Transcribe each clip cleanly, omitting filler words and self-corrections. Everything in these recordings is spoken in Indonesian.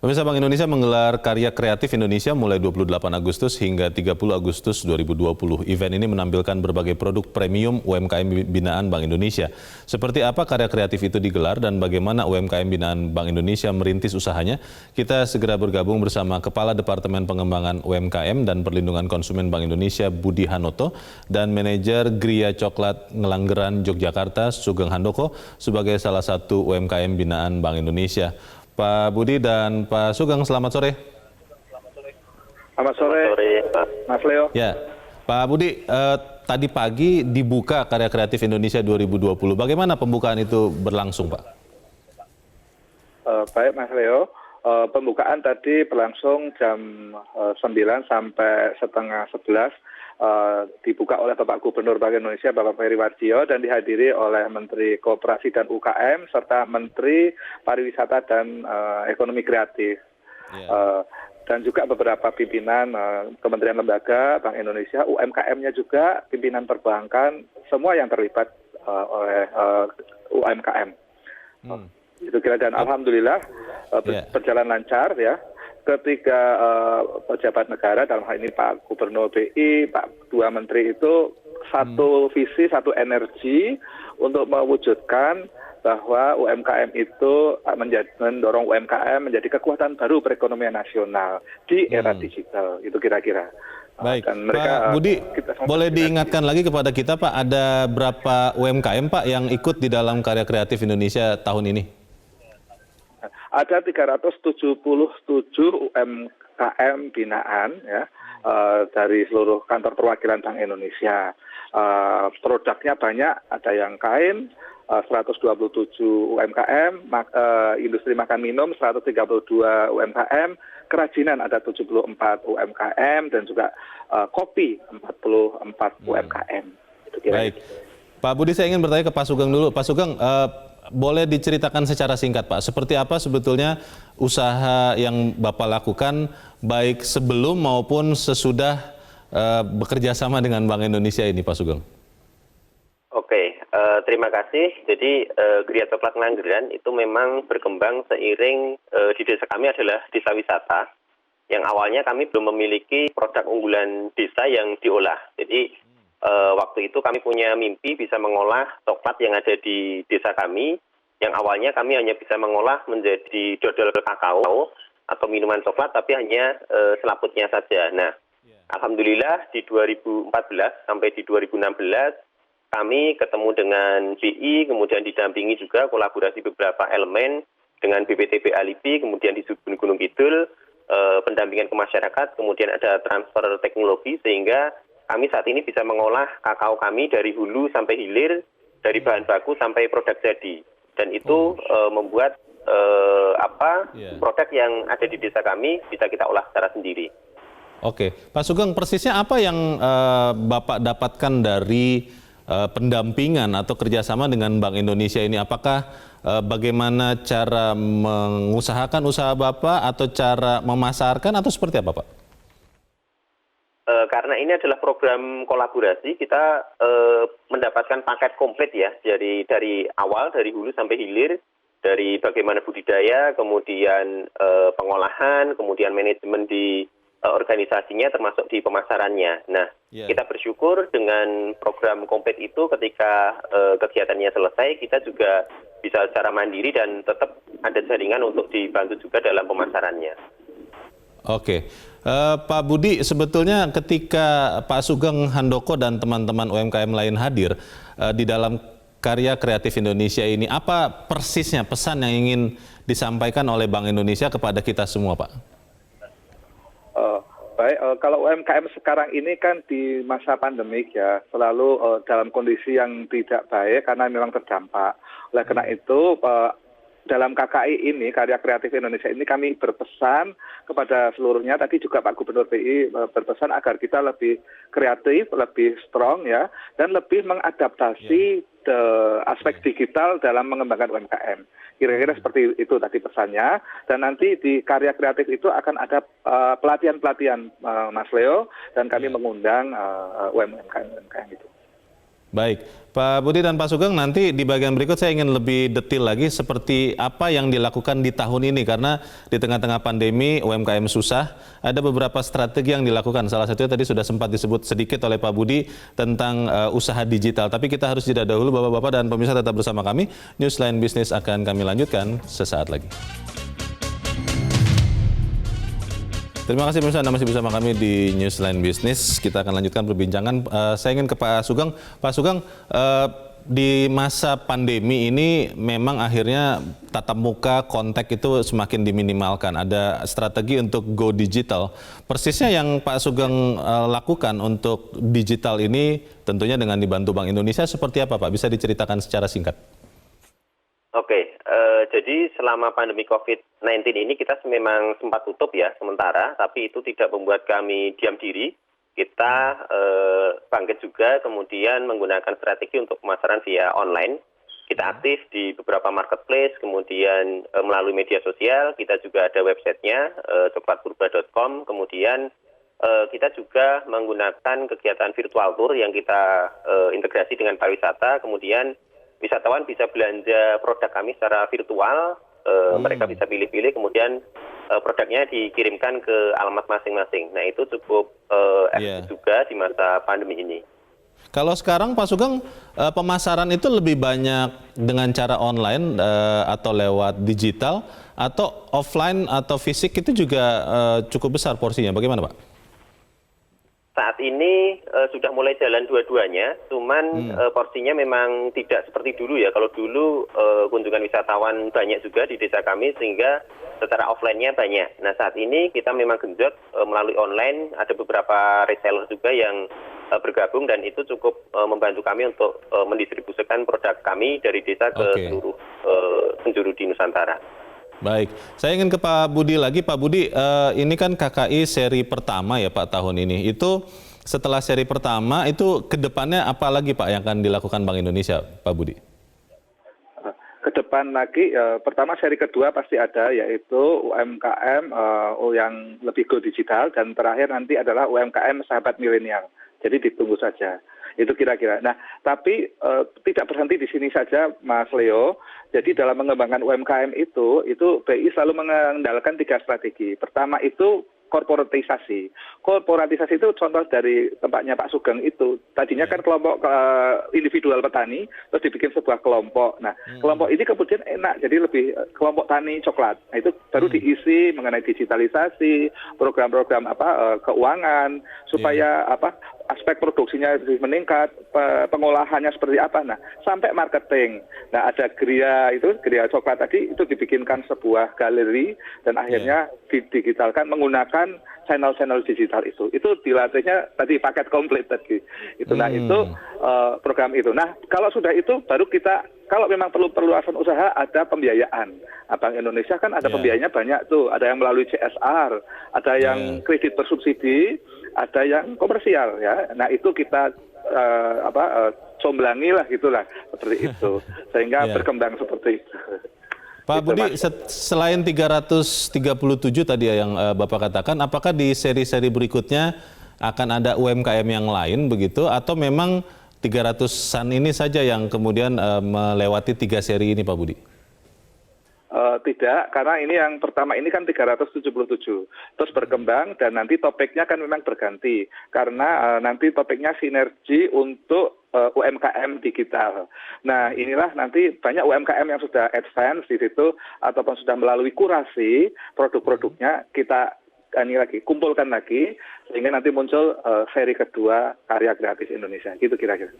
Pemirsa, Bank Indonesia menggelar Karya Kreatif Indonesia mulai 28 Agustus hingga 30 Agustus 2020. Event ini menampilkan berbagai produk premium UMKM binaan Bank Indonesia. Seperti apa karya kreatif itu digelar dan bagaimana UMKM binaan Bank Indonesia merintis usahanya? Kita segera bergabung bersama Kepala Departemen Pengembangan UMKM dan Perlindungan Konsumen Bank Indonesia Budi Hanoto dan Manajer Gria Coklat Ngelanggeran Yogyakarta Sugeng Handoko sebagai salah satu UMKM binaan Bank Indonesia. Pak Budi dan Pak Sugeng, selamat sore. Selamat sore, Mas Leo. Ya, Pak Budi, tadi pagi dibuka Karya Kreatif Indonesia 2020. Bagaimana pembukaan itu berlangsung, Pak? Baik, Mas Leo. Pembukaan tadi berlangsung jam 9 sampai setengah 11. Dibuka oleh Bapak Gubernur Bank Indonesia, Bapak Peri Warjio, dan dihadiri oleh Menteri Koperasi dan UKM, serta Menteri Pariwisata dan Ekonomi Kreatif. Dan juga beberapa pimpinan kementerian lembaga Bank Indonesia, UMKM-nya juga, pimpinan perbankan, semua yang terlibat oleh UMKM. Itu kira, dan alhamdulillah berjalan lancar ya. Ketika pejabat negara, dalam hal ini Pak Gubernur BI, Pak dua Menteri itu satu visi, satu energi untuk mewujudkan bahwa UMKM itu mendorong UMKM menjadi kekuatan baru perekonomian nasional di era digital. Itu kira-kira. Baik, dan mereka, Pak Budi, boleh diingatkan lagi kepada kita, Pak, ada berapa UMKM, Pak, yang ikut di dalam Karya Kreatif Indonesia tahun ini? Ada 377 UMKM binaan ya, dari seluruh kantor perwakilan Bank Indonesia. Produknya banyak, ada yang kain, 127 UMKM, industri makan minum 132 UMKM, kerajinan ada 74 UMKM, dan juga kopi 44 UMKM. Baik, Pak Budi, saya ingin bertanya ke Pak Sugeng dulu. Pak Sugeng, boleh diceritakan secara singkat, Pak, seperti apa sebetulnya usaha yang Bapak lakukan baik sebelum maupun sesudah bekerja sama dengan Bank Indonesia ini, Pak Sugeng? Oke, terima kasih. Jadi Gria Coklat Ngelanggeran itu memang berkembang seiring di desa kami adalah desa wisata, yang awalnya kami belum memiliki produk unggulan desa yang diolah. Jadi waktu itu kami punya mimpi bisa mengolah coklat yang ada di desa kami, yang awalnya kami hanya bisa mengolah menjadi dodol kakao atau minuman coklat, tapi hanya selaputnya saja. Nah, alhamdulillah di 2014 sampai di 2016 kami ketemu dengan BI, kemudian didampingi juga kolaborasi beberapa elemen dengan BPTB Alipi, kemudian di Subun Gunung Kidul, pendampingan ke masyarakat, kemudian ada transfer teknologi sehingga kami saat ini bisa mengolah kakao kami dari hulu sampai hilir, dari bahan baku sampai produk jadi. Dan itu membuat produk yang ada di desa kami bisa kita olah secara sendiri. Oke, Pak Sugeng, persisnya apa yang Bapak dapatkan dari pendampingan atau kerjasama dengan Bank Indonesia ini? Apakah bagaimana cara mengusahakan usaha Bapak atau cara memasarkan atau seperti apa, Pak? Karena ini adalah program kolaborasi, kita mendapatkan paket komplit ya, dari awal, dari hulu sampai hilir, dari bagaimana budidaya, kemudian pengolahan, kemudian manajemen di organisasinya, termasuk di pemasarannya. Nah, kita bersyukur dengan program komplit itu ketika kegiatannya selesai, kita juga bisa secara mandiri dan tetap ada jaringan untuk dibantu juga dalam pemasarannya. Oke, Pak Budi, sebetulnya ketika Pak Sugeng Handoko dan teman-teman UMKM lain hadir di dalam Karya Kreatif Indonesia ini, apa persisnya pesan yang ingin disampaikan oleh Bank Indonesia kepada kita semua, Pak? Baik, kalau UMKM sekarang ini kan di masa pandemik ya, selalu dalam kondisi yang tidak baik karena memang terdampak. Oleh karena itu, dalam KKI ini, Karya Kreatif Indonesia ini, kami berpesan kepada seluruhnya, tadi juga Pak Gubernur BI berpesan agar kita lebih kreatif, lebih strong ya, dan lebih mengadaptasi aspek digital dalam mengembangkan UMKM. Kira-kira seperti itu tadi pesannya, dan nanti di Karya Kreatif itu akan ada pelatihan-pelatihan, Mas Leo, dan kami mengundang UMKM itu. Baik, Pak Budi dan Pak Sugeng, nanti di bagian berikut saya ingin lebih detail lagi seperti apa yang dilakukan di tahun ini, karena di tengah-tengah pandemi UMKM susah, ada beberapa strategi yang dilakukan. Salah satunya tadi sudah sempat disebut sedikit oleh Pak Budi tentang usaha digital. Tapi kita harus jeda dahulu, Bapak-Bapak dan pemirsa, tetap bersama kami. Newsline Bisnis akan kami lanjutkan sesaat lagi. Terima kasih pemirsa, Anda masih bersama kami di Newsline Bisnis. Kita akan lanjutkan perbincangan. Saya ingin ke Pak Sugeng. Pak Sugeng, di masa pandemi ini memang akhirnya tatap muka, kontak itu semakin diminimalkan. Ada strategi untuk go digital. Persisnya yang Pak Sugeng lakukan untuk digital ini tentunya dengan dibantu Bank Indonesia seperti apa, Pak? Bisa diceritakan secara singkat? Oke, jadi selama pandemi COVID-19 ini kita memang sempat tutup ya sementara, tapi itu tidak membuat kami diam diri. Kita bangkit juga, kemudian menggunakan strategi untuk pemasaran via online. Kita aktif di beberapa marketplace, kemudian melalui media sosial, kita juga ada websitenya, coklatpurba.com, kemudian kita juga menggunakan kegiatan virtual tour yang kita integrasi dengan pariwisata, kemudian wisatawan bisa belanja produk kami secara virtual, mereka bisa pilih-pilih, kemudian produknya dikirimkan ke alamat masing-masing. Nah, itu cukup efektif juga di masa pandemi ini. Kalau sekarang Pak Sugeng, pemasaran itu lebih banyak dengan cara online atau lewat digital, atau offline atau fisik itu juga cukup besar porsinya. Bagaimana, Pak? Saat ini sudah mulai jalan dua-duanya, cuman porsinya memang tidak seperti dulu ya. Kalau dulu kunjungan wisatawan banyak juga di desa kami, sehingga secara offline-nya banyak. Nah, saat ini kita memang genjot melalui online, ada beberapa reseller juga yang bergabung, dan itu cukup membantu kami untuk mendistribusikan produk kami dari desa ke seluruh penjuru di Nusantara. Baik, saya ingin ke Pak Budi lagi. Pak Budi, ini kan KKI seri pertama ya Pak tahun ini. Itu setelah seri pertama, itu ke depannya apa lagi Pak yang akan dilakukan Bank Indonesia, Pak Budi? Ke depan lagi, pertama seri kedua pasti ada, yaitu UMKM yang lebih go digital, dan terakhir nanti adalah UMKM sahabat milenial. Jadi ditunggu saja. Itu kira-kira. Nah, tapi tidak berhenti di sini saja, Mas Leo. Jadi dalam mengembangkan UMKM itu BI selalu mengandalkan 3 strategi. Pertama itu korporatisasi. Korporatisasi itu contoh dari tempatnya Pak Sugeng itu. Tadinya kan kelompok individual petani, terus dibikin sebuah kelompok. Nah, kelompok ini kemudian enak, jadi lebih kelompok tani coklat. Nah, itu baru diisi mengenai digitalisasi, program-program keuangan, supaya aspek produksinya lebih meningkat, pengolahannya seperti apa. Nah, sampai marketing. Nah, ada geria coklat tadi, itu dibikinkan sebuah galeri, dan akhirnya didigitalkan menggunakan channel-channel digital itu. Itu dilatihnya tadi paket komplit tadi. Itu nah itu program itu. Nah, kalau sudah itu baru kita, kalau memang perlu perluasan usaha, ada pembiayaan. Bank Indonesia kan ada pembiayanya banyak tuh. Ada yang melalui CSR, ada yang kredit bersubsidi, ada yang komersial ya. Nah, itu kita comblangi lah gitulah seperti itu. Sehingga berkembang seperti itu. Pak Budi, selain 337 tadi yang Bapak katakan, apakah di seri-seri berikutnya akan ada UMKM yang lain begitu, atau memang 300-an ini saja yang kemudian melewati 3 seri ini, Pak Budi? Tidak, karena ini yang pertama ini kan 377, terus berkembang, dan nanti topiknya kan memang berganti, karena nanti topiknya sinergi untuk UMKM digital. Nah, inilah nanti banyak UMKM yang sudah advance di situ, ataupun sudah melalui kurasi produk-produknya, kita kumpulkan lagi, sehingga nanti muncul seri kedua Karya Kreatif Indonesia, gitu kira-kira.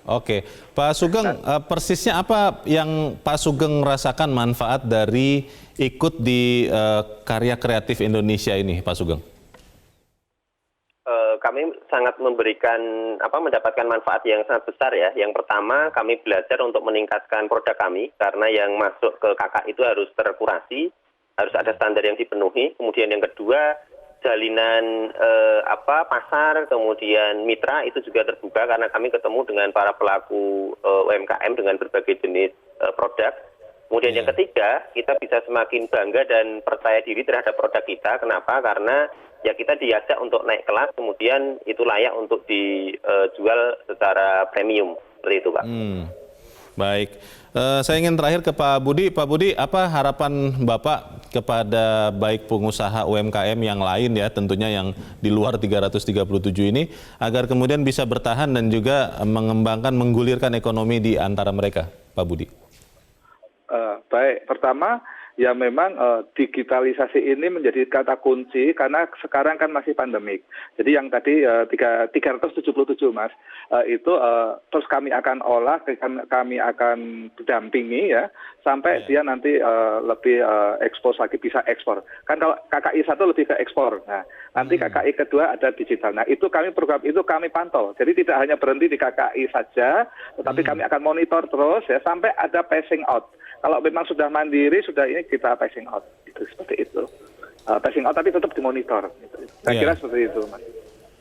Oke, Pak Sugeng, persisnya apa yang Pak Sugeng rasakan manfaat dari ikut di Karya Kreatif Indonesia ini, Pak Sugeng? Kami sangat mendapatkan manfaat yang sangat besar ya. Yang pertama, kami belajar untuk meningkatkan produk kami, karena yang masuk ke KK itu harus terkurasi, harus ada standar yang dipenuhi. Kemudian yang kedua, jalinan pasar, kemudian mitra itu juga terbuka, karena kami ketemu dengan para pelaku UMKM dengan berbagai jenis produk. Kemudian yang ketiga, kita bisa semakin bangga dan percaya diri terhadap produk kita. Kenapa? Karena ya kita diajak untuk naik kelas, kemudian itu layak untuk dijual secara premium. Seperti itu, Pak. Baik, saya ingin terakhir ke Pak Budi. Pak Budi, apa harapan Bapak kepada baik pengusaha UMKM yang lain ya, tentunya yang di luar 337 ini, agar kemudian bisa bertahan dan juga mengembangkan, menggulirkan ekonomi di antara mereka, Pak Budi? Baik, pertama ya memang digitalisasi ini menjadi kata kunci karena sekarang kan masih pandemik. Jadi yang tadi 377 Mas, itu terus kami akan olah, kami akan dampingi ya sampai dia nanti lebih ekspos lagi, bisa ekspor. Kan kalau KKI 1 lebih ke ekspor. Nah, nanti KKI kedua ada digital. Nah, itu program itu kami pantau. Jadi tidak hanya berhenti di KKI saja, tetapi kami akan monitor terus ya sampai ada passing out. Kalau memang sudah mandiri, sudah ini kita passing out, gitu, seperti itu. Passing out tapi tetap dimonitor. Gitu. Saya kira seperti itu, Mas.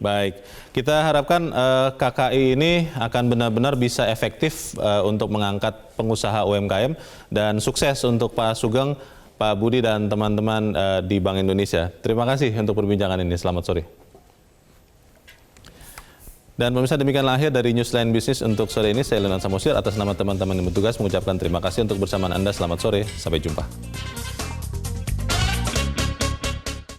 Baik, kita harapkan KKI ini akan benar-benar bisa efektif untuk mengangkat pengusaha UMKM dan sukses untuk Pak Sugeng, Pak Budi dan teman-teman di Bank Indonesia. Terima kasih untuk perbincangan ini. Selamat sore. Dan pemirsa, demikianlah akhir dari Newsline Business untuk sore ini. Saya Lenan Samosir atas nama teman-teman yang bertugas mengucapkan terima kasih untuk bersamaan Anda. Selamat sore, sampai jumpa.